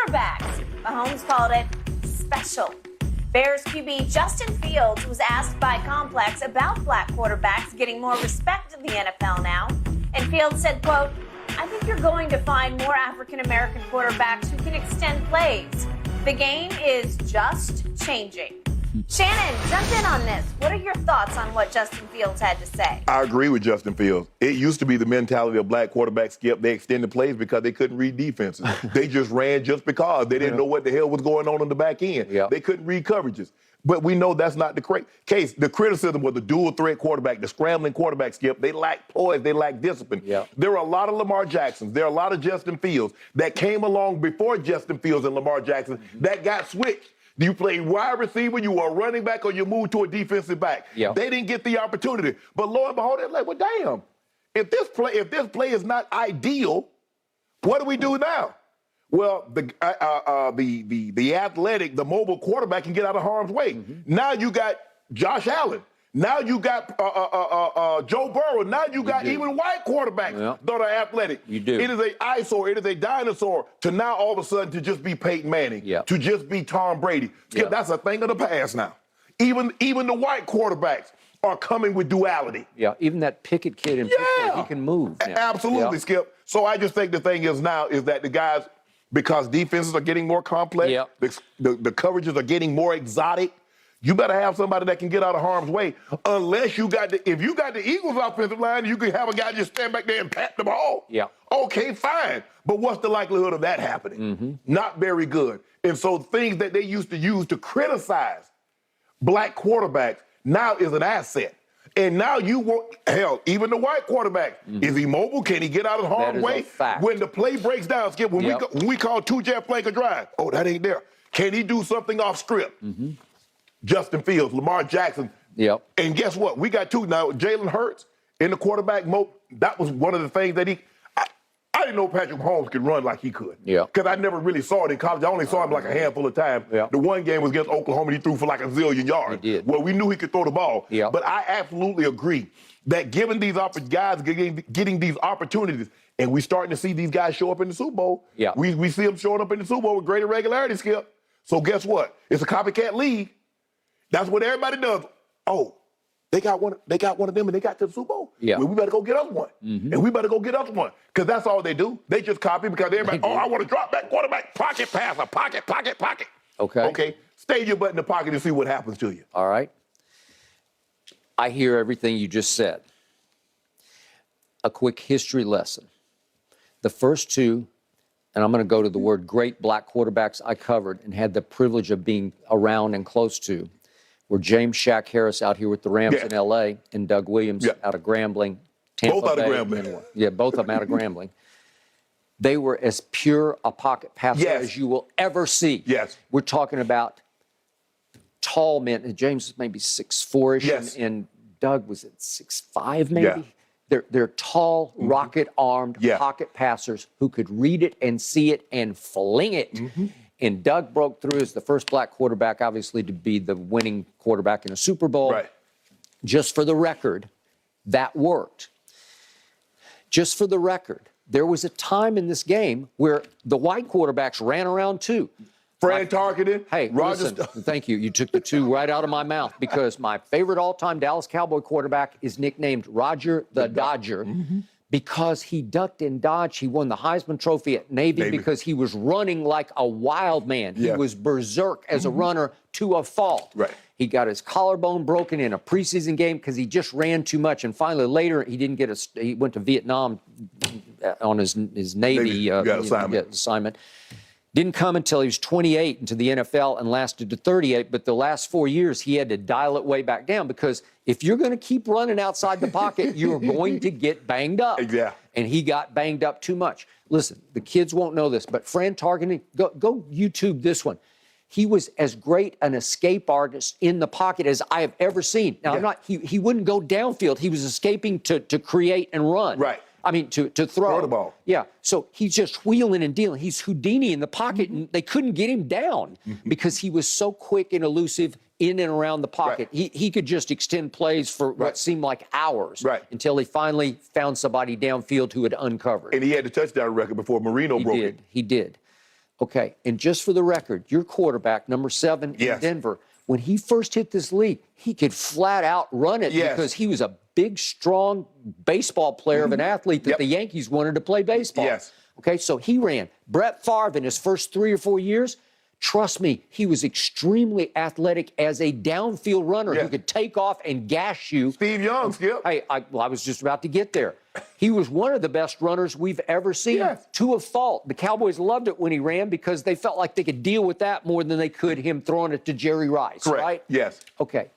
quarterbacks. Mahomes called it special. Bears QB Justin Fields was asked by Complex about black quarterbacks getting more respect in the NFL now. And Fields said, quote, "I think you're going to find more African-American quarterbacks who can extend plays. The game is just changing." Shannon, jump in on this. What are your thoughts on what Justin Fields had to say? I agree with Justin Fields. It used to be the mentality of black quarterbacks, Skip. They extended plays because they couldn't read defenses. They just ran just because. They didn't know what the hell was going on the back end. Yep. They couldn't read coverages. But we know that's not the case. The criticism was the dual threat quarterback, the scrambling quarterback, Skip. They lack poise. They lack discipline. Yep. There are a lot of Lamar Jacksons. There are a lot of Justin Fields that came along before Justin Fields and Lamar Jackson that got switched. You play wide receiver, you are running back, or you move to a defensive back. Yep. They didn't get the opportunity. But lo and behold, they're like, well, damn. If this play is not ideal, what do we do now? Well, the athletic, the mobile quarterback can get out of harm's way. Now you got Josh Allen. Now you got Joe Burrow. Now you got even white quarterbacks that are athletic. You do. It is an eyesore. It is a dinosaur to now all of a sudden to just be Peyton Manning, to just be Tom Brady. Skip, that's a thing of the past now. Even the white quarterbacks are coming with duality. Yeah, even that Pickett kid in Pittsburgh, he can move now. Absolutely, Skip. So I just think the thing is now is that the guys, because defenses are getting more complex, the coverages are getting more exotic, you better have somebody that can get out of harm's way. Unless you got if you got the Eagles offensive line, you can have a guy just stand back there and pat the ball. Yeah. Okay, fine. But what's the likelihood of that happening? Not very good. And so things that they used to use to criticize black quarterbacks now is an asset. And now you want, hell, even the white quarterback, is he mobile? Can he get out of harm's way? A fact. When the play breaks down, Skip, when we call two-jet flank a drive, oh, that ain't there. Can he do something off script? Justin Fields, Lamar Jackson. And guess what? We got two now. Jalen Hurts in the quarterback mode. That was one of the things that I didn't know Patrick Mahomes could run like he could. Because I never really saw it in college. I only saw him like a handful of times. The one game was against Oklahoma, and he threw for like a zillion yards. He did. Well, we knew he could throw the ball. But I absolutely agree that given these guys getting these opportunities, and we starting to see these guys show up in the Super Bowl. We see them showing up in the Super Bowl with greater regularity, Skip. So guess what? It's a copycat league. That's what everybody does. Oh, they got one of them and they got to the Super Bowl. Well, we better go get us one. And we better go get us one. Because that's all they do. They just copy because everybody, I want to drop back quarterback, pocket passer, pocket. Okay. Stay your butt in the pocket and see what happens to you. All right. I hear everything you just said. A quick history lesson. The first two, and I'm going to go to the word great black quarterbacks I covered and had the privilege of being around and close to, were James Shaq Harris out here with the Rams in L.A. and Doug Williams out of Grambling, Tampa both out Bay. of Grambling. Both of them out of Grambling. They were as pure a pocket passer as you will ever see. We're talking about tall men. James was maybe 6'4"-ish, and Doug was at 6'5", maybe. They're tall, rocket-armed pocket passers who could read it and see it and fling it. And Doug broke through as the first black quarterback, obviously, to be the winning quarterback in a Super Bowl. Just for the record, that worked. Just for the record, there was a time in this game where the white quarterbacks ran around too. Fran Tarkenton. Hey, listen, thank you. You took the two right out of my mouth because my favorite all-time Dallas Cowboy quarterback is nicknamed Roger the Dodger. Because he ducked and dodged. He won the Heisman Trophy at Navy because he was running like a wild man. He was berserk as a runner to a fault. He got his collarbone broken in a preseason game because he just ran too much. And finally, later, he didn't get he went to Vietnam on his Navy assignment. Didn't come until he was 28 into the NFL and lasted to 38. But the last 4 years, he had to dial it way back down because if you're going to keep running outside the pocket, you're going to get banged up. And he got banged up too much. Listen, the kids won't know this, but Fran Tarkenton, go YouTube this one. He was as great an escape artist in the pocket as I have ever seen. Now, he wouldn't go downfield. He was escaping to create and run. I mean, to throw the ball. So he's just wheeling and dealing. He's Houdini in the pocket, and they couldn't get him down because he was so quick and elusive in and around the pocket. He could just extend plays for what seemed like hours until he finally found somebody downfield who had uncovered. And he had the touchdown record before Marino broke it. He did. Okay, and just for the record, your quarterback, number 7 in Denver, when he first hit this league, he could flat out run it because he was a big, strong baseball player of an athlete that the Yankees wanted to play baseball. Okay, so he ran. Brett Favre in his first 3 or 4 years, trust me, he was extremely athletic as a downfield runner who could take off and gash you. Steve Young, Skip. Hey, I was just about to get there. He was one of the best runners we've ever seen, to a fault. The Cowboys loved it when he ran because they felt like they could deal with that more than they could him throwing it to Jerry Rice, right? Yes. Okay.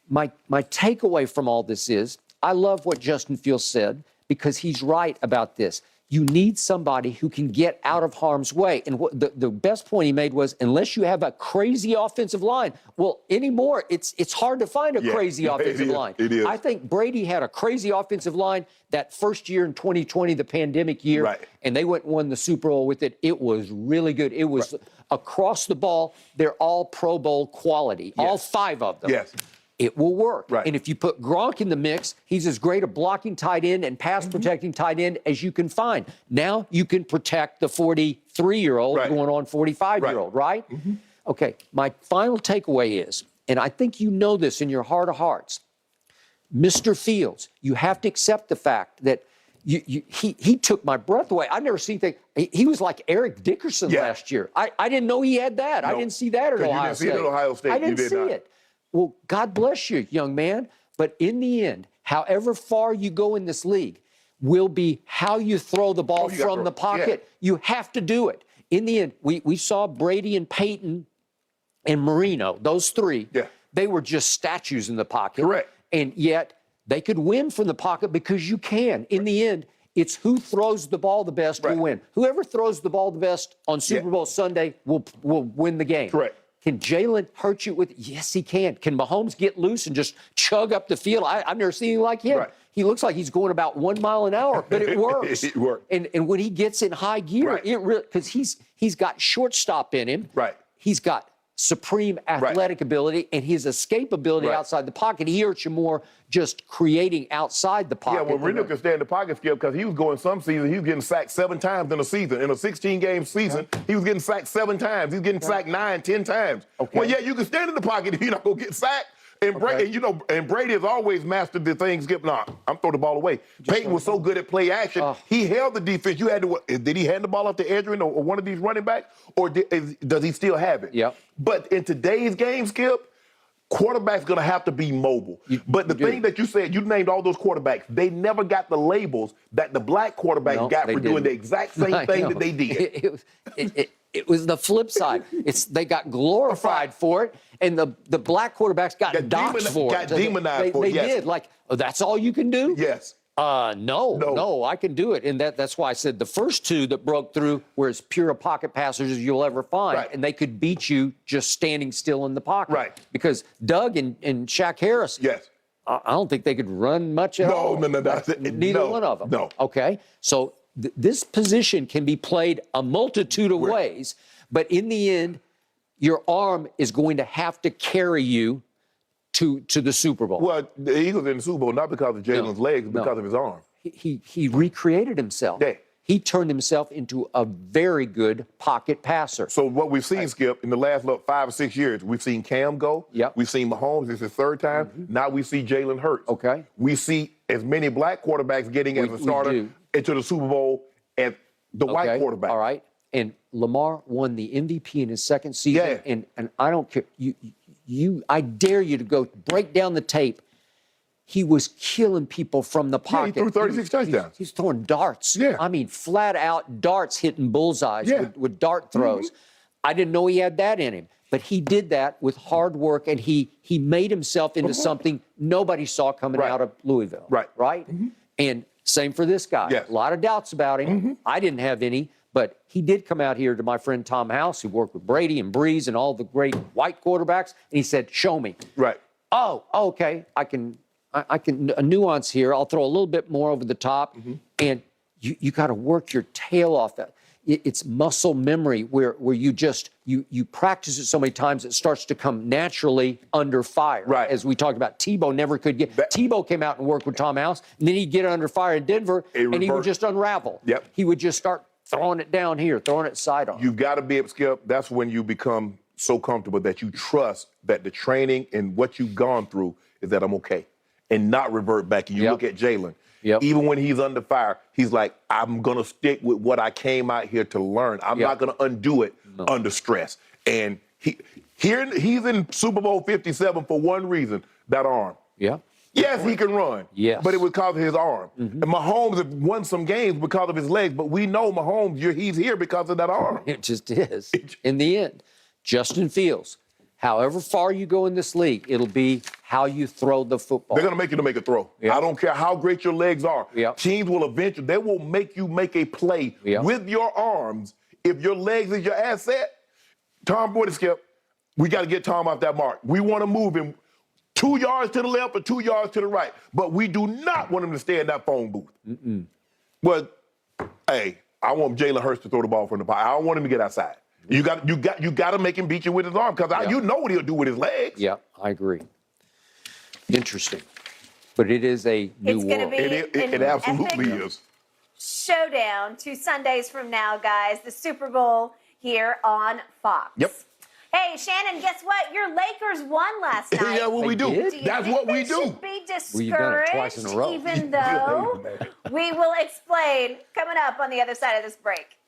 My takeaway from all this is I love what Justin Fields said because he's right about this. You need somebody who can get out of harm's way. And the best point he made was, unless you have a crazy offensive line, well, anymore, it's hard to find a crazy offensive line. It is. I think Brady had a crazy offensive line that first year in 2020, the pandemic year, and they went and won the Super Bowl with it. It was really good. It was across the ball. They're all Pro Bowl quality, all 5 of them. It will work. And if you put Gronk in the mix, he's as great a blocking tight end and pass protecting tight end as you can find. Now you can protect the 43-year-old going on 45-year-old, right? Okay, my final takeaway is, and I think you know this in your heart of hearts, Mr. Fields, you have to accept the fact that he took my breath away. I've never seen things. He was like Eric Dickerson last year. I didn't know he had that. I didn't see that at Ohio State. You didn't see it at Ohio State. I didn't see it. Well, God bless you, young man. But in the end, however far you go in this league will be how you throw the ball from the pocket. You have to do it. In the end, we saw Brady and Peyton and Marino, those 3. They were just statues in the pocket. And yet they could win from the pocket because you can. In the end, it's who throws the ball the best will win. Whoever throws the ball the best on Super Bowl Sunday will win the game. Can Jalen hurt you with? Yes, he can. Can Mahomes get loose and just chug up the field? I've never seen anything like him. He looks like he's going about 1 mile an hour, but it works. It works. And when he gets in high gear, it really, because he's got shortstop in him. He's got supreme athletic ability and his escapability outside the pocket. He hurts you more just creating outside the pocket. Well, Marino could stay in the pocket, Skip, because he was going some season, he was getting sacked 7 times in a season. In a 16-game season, he was getting sacked 7 times. He was getting sacked 9, 10 times. Well, you can stand in the pocket if you're not going to get sacked. And Brady has always mastered the thing, Skip. Nah, I'm throwing the ball away. Peyton was so good at play action. He held the defense. You had to. Did he hand the ball off to Edgerrin or one of these running backs, or does he still have it? But in today's game, Skip, quarterback's going to have to be mobile. But the thing that you said, you named all those quarterbacks. They never got the labels that the black quarterbacks got for doing the exact same thing that they did. It was the flip side. They got glorified for it, and the black quarterbacks got doxed for it. Got demonized for it. They did. Like, oh, that's all you can do? Yes. No, I can do it. And that's why I said the first 2 that broke through were as pure a pocket passers as you'll ever find. And they could beat you just standing still in the pocket. Because Doug and Shaq Harris, I don't think they could run much at all. Neither one of them. No. Okay? So this position can be played a multitude of ways, but in the end, your arm is going to have to carry you to the Super Bowl. Well, the Eagles in the Super Bowl not because of Jalen's legs, but because of his arm. He recreated himself. He turned himself into a very good pocket passer. So what we've seen, Skip, in the last 5 or 6 years, we've seen Cam go. We've seen Mahomes. This is his 3rd time. Now we see Jalen Hurts. We see as many black quarterbacks getting as a starter into the Super Bowl as the white quarterback. All right. And Lamar won the MVP in his 2nd season. And I don't care. I dare you to go break down the tape. He was killing people from the pocket. He threw 36 touchdowns. He's throwing darts. I mean, flat out darts hitting bullseyes with dart throws. I didn't know he had that in him. But he did that with hard work, and he made himself into something nobody saw coming out of Louisville. Right? And same for this guy. A lot of doubts about him. I didn't have any. But he did come out here to my friend Tom House, who worked with Brady and Breeze and all the great white quarterbacks, and he said, show me. Oh, okay, I can a nuance here. I'll throw a little bit more over the top, and you got to work your tail off that. It's muscle memory where you practice it so many times it starts to come naturally under fire. As we talked about, Tebow never could get. Tebow came out and worked with Tom House, and then he'd get under fire in Denver, and he would just unravel. He would just start throwing it down here, throwing it sidearm. You've got to be able, Skip, that's when you become so comfortable that you trust that the training and what you've gone through is that I'm okay. And not revert back. And you look at Jalen. Even when he's under fire, he's like, I'm going to stick with what I came out here to learn. I'm not going to undo it under stress. And he's in Super Bowl 57 for one reason, that arm. Yes, he can run. But it was because of his arm. And Mahomes have won some games because of his legs, but we know Mahomes, he's here because of that arm. It just is. In the end, Justin Fields, however far you go in this league, it'll be how you throw the football. They're going to make you to make a throw. I don't care how great your legs are. Teams will eventually, they will make you make a play with your arms. If your legs is your asset, Tom Brady, Skip, we got to get Tom off that mark. We want to move him 2 yards to the left or 2 yards to the right. But we do not want him to stay in that phone booth. But, hey, I want Jalen Hurts to throw the ball from the pocket. I don't want him to get outside. You got to make him beat you with his arm because you know what he'll do with his legs. Yeah, I agree. Interesting. But it is a new world. It absolutely is. Showdown 2 Sundays from now, guys. The Super Bowl here on Fox. Hey, Shannon, guess what? Your Lakers won last night. Yeah, what we do. That's what we do. Should be discouraged, even though we will explain coming up on the other side of this break.